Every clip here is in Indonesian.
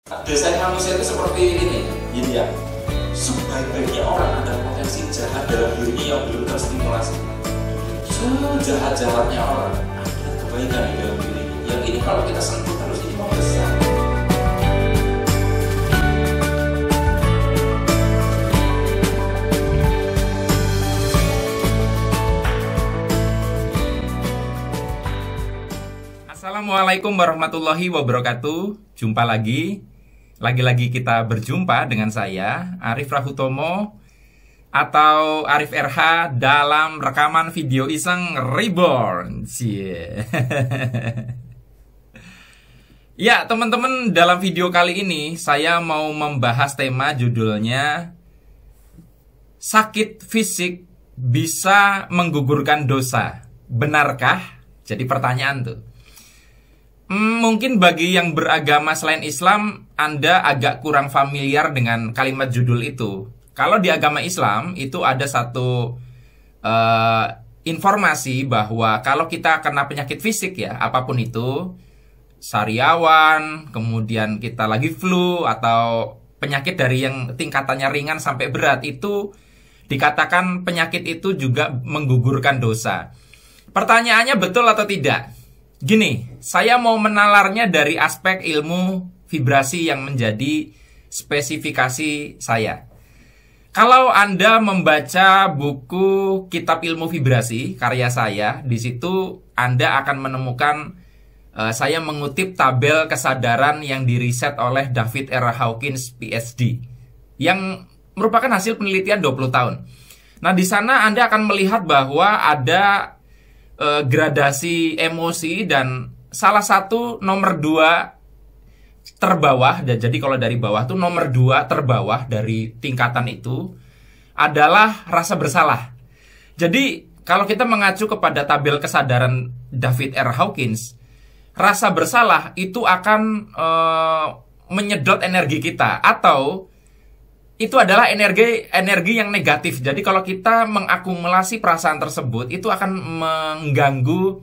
Desain manusia itu seperti ini, yin yang sebaik-baiknya orang ada potensi jahat dalam dirinya yang belum terstimulasi. Sejahat-jahatnya orang ada kebaikan di dalam diri. Yang ini kalau kita sentuh terus ini mau besar. Assalamualaikum warahmatullahi wabarakatuh. Jumpa lagi kita berjumpa dengan saya Arif Rahutomo atau Arif RH dalam rekaman video iseng Reborn. Ya teman-teman, dalam video kali ini saya mau membahas tema judulnya sakit fisik bisa menggugurkan dosa. Benarkah? Jadi pertanyaan tuh. Mungkin bagi yang beragama selain Islam, Anda agak kurang familiar dengan kalimat judul itu. Kalau di agama Islam, itu ada satu informasi bahwa kalau kita kena penyakit fisik ya, apapun itu, sariawan, kemudian kita lagi flu, atau penyakit dari yang tingkatannya ringan sampai berat, itu dikatakan penyakit itu juga menggugurkan dosa. Pertanyaannya betul atau tidak? Gini, saya mau menalarnya dari aspek ilmu vibrasi yang menjadi spesifikasi saya. Kalau Anda membaca buku Kitab Ilmu Vibrasi karya saya, di situ Anda akan menemukan saya mengutip tabel kesadaran yang diriset oleh David R. Hawkins PhD yang merupakan hasil penelitian 20 tahun. Nah, di sana Anda akan melihat bahwa ada gradasi emosi, dan salah satu nomor 2 terbawah, dan jadi kalau dari bawah tuh nomor 2 terbawah dari tingkatan itu adalah rasa bersalah. Jadi kalau kita mengacu kepada tabel kesadaran David R. Hawkins, rasa bersalah itu akan menyedot energi kita, atau itu adalah energi yang negatif. Jadi kalau kita mengakumulasi perasaan tersebut, itu akan mengganggu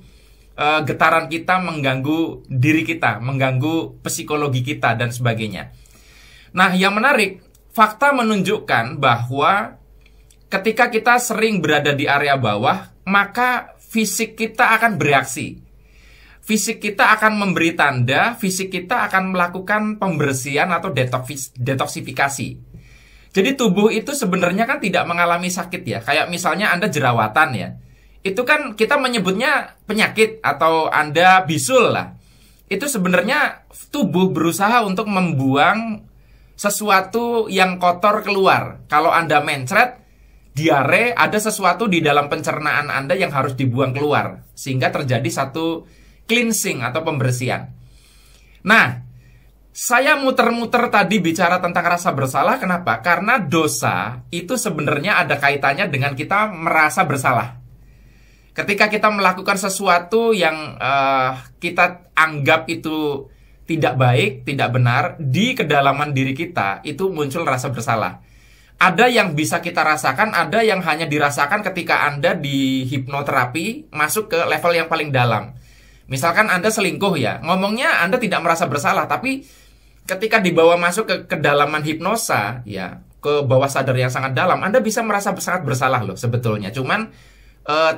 getaran kita, mengganggu diri kita, mengganggu psikologi kita, dan sebagainya. Nah, yang menarik, fakta menunjukkan bahwa ketika kita sering berada di area bawah, maka fisik kita akan bereaksi. Fisik kita akan memberi tanda, fisik kita akan melakukan pembersihan atau detoksifikasi. Jadi tubuh itu sebenarnya kan tidak mengalami sakit ya. Kayak misalnya Anda jerawatan ya. Itu kan kita menyebutnya penyakit, atau Anda bisul lah. Itu sebenarnya tubuh berusaha untuk membuang sesuatu yang kotor keluar. Kalau Anda mencret, diare, ada sesuatu di dalam pencernaan Anda yang harus dibuang keluar. Sehingga terjadi satu cleansing atau pembersihan. Nah, saya muter-muter tadi bicara tentang rasa bersalah. Kenapa? Karena dosa itu sebenarnya ada kaitannya dengan kita merasa bersalah. Ketika kita melakukan sesuatu yang kita anggap itu tidak baik, tidak benar, di kedalaman diri kita itu muncul rasa bersalah. Ada yang bisa kita rasakan, ada yang hanya dirasakan ketika Anda di hipnoterapi masuk ke level yang paling dalam. Misalkan Anda selingkuh ya, ngomongnya Anda tidak merasa bersalah, tapi ketika dibawa masuk ke kedalaman hipnosa, ya, ke bawah sadar yang sangat dalam, Anda bisa merasa sangat bersalah loh sebetulnya. Cuman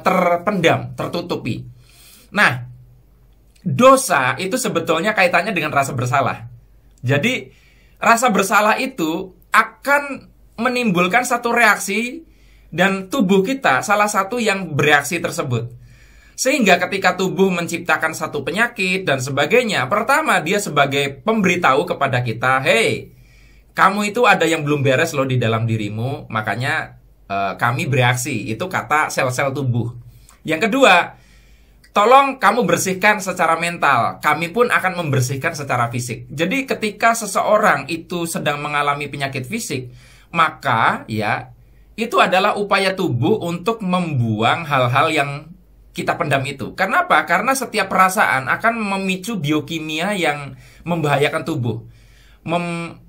terpendam, tertutupi. Nah, dosa itu sebetulnya kaitannya dengan rasa bersalah. Jadi, rasa bersalah itu akan menimbulkan satu reaksi, dan tubuh kita salah satu yang bereaksi tersebut. Sehingga ketika tubuh menciptakan satu penyakit dan sebagainya, pertama dia sebagai pemberitahu kepada kita, hey, kamu itu ada yang belum beres loh di dalam dirimu, makanya kami bereaksi. Itu kata sel-sel tubuh. Yang kedua, tolong kamu bersihkan secara mental, kami pun akan membersihkan secara fisik. Jadi ketika seseorang itu sedang mengalami penyakit fisik, maka ya itu adalah upaya tubuh untuk membuang hal-hal yang kita pendam itu. Kenapa? Karena setiap perasaan akan memicu biokimia yang membahayakan tubuh,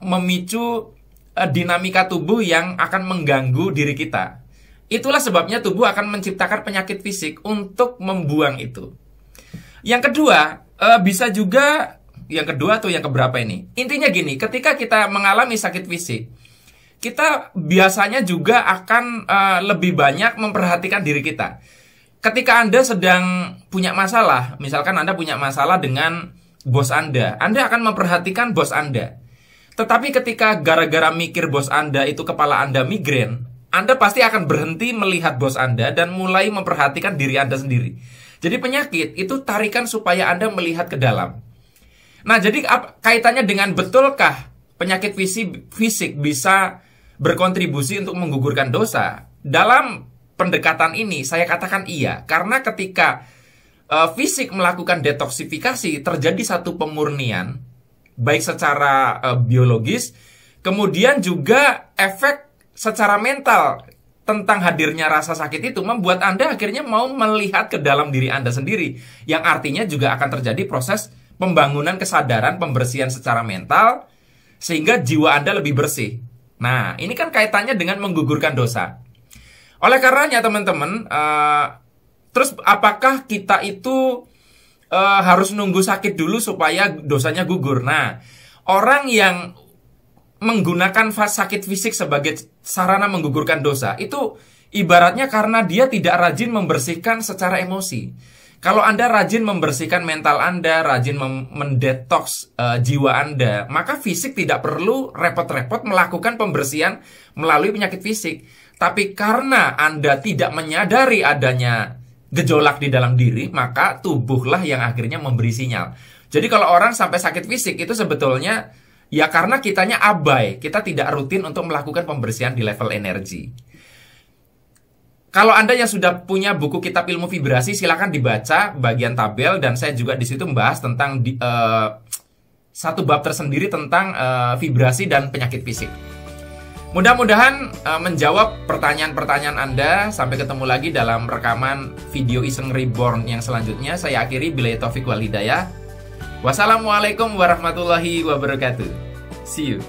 memicu dinamika tubuh yang akan mengganggu diri kita. Itulah sebabnya tubuh akan menciptakan penyakit fisik untuk membuang itu. Yang kedua, bisa juga yang kedua tuh, yang keberapa ini? Intinya gini, ketika kita mengalami sakit fisik, kita biasanya juga akan lebih banyak memperhatikan diri kita. Ketika Anda sedang punya masalah, misalkan Anda punya masalah dengan bos Anda akan memperhatikan bos Anda. Tetapi ketika gara-gara mikir bos Anda itu kepala Anda migrain, Anda pasti akan berhenti melihat bos Anda dan mulai memperhatikan diri Anda sendiri. Jadi penyakit itu tarikan supaya Anda melihat ke dalam. Nah, jadi kaitannya dengan betulkah penyakit fisik bisa berkontribusi untuk menggugurkan dosa? Dalam pendekatan ini saya katakan iya, karena ketika fisik melakukan detoksifikasi, terjadi satu pemurnian, baik secara biologis, kemudian juga efek secara mental tentang hadirnya rasa sakit itu membuat Anda akhirnya mau melihat ke dalam diri Anda sendiri, yang artinya juga akan terjadi proses pembangunan kesadaran, pembersihan secara mental, sehingga jiwa Anda lebih bersih. Nah, ini kan kaitannya dengan menggugurkan dosa. Oleh karenanya teman-teman, terus apakah kita itu harus nunggu sakit dulu supaya dosanya gugur? Nah, orang yang menggunakan sakit fisik sebagai sarana menggugurkan dosa itu ibaratnya karena dia tidak rajin membersihkan secara emosi. Kalau Anda rajin membersihkan mental Anda, rajin mendetoks jiwa Anda, maka fisik tidak perlu repot-repot melakukan pembersihan melalui penyakit fisik. Tapi karena Anda tidak menyadari adanya gejolak di dalam diri, maka tubuhlah yang akhirnya memberi sinyal. Jadi kalau orang sampai sakit fisik itu sebetulnya ya karena kitanya abai, kita tidak rutin untuk melakukan pembersihan di level energi. Kalau Anda yang sudah punya buku kitab ilmu vibrasi, silakan dibaca bagian tabel, dan saya juga di situ membahas tentang satu bab tersendiri tentang vibrasi dan penyakit fisik. Mudah-mudahan menjawab pertanyaan-pertanyaan Anda. Sampai ketemu lagi dalam rekaman video Iseng Reborn yang selanjutnya. Saya akhiri, billahi taufik wal hidayah. Wassalamualaikum warahmatullahi wabarakatuh. See you.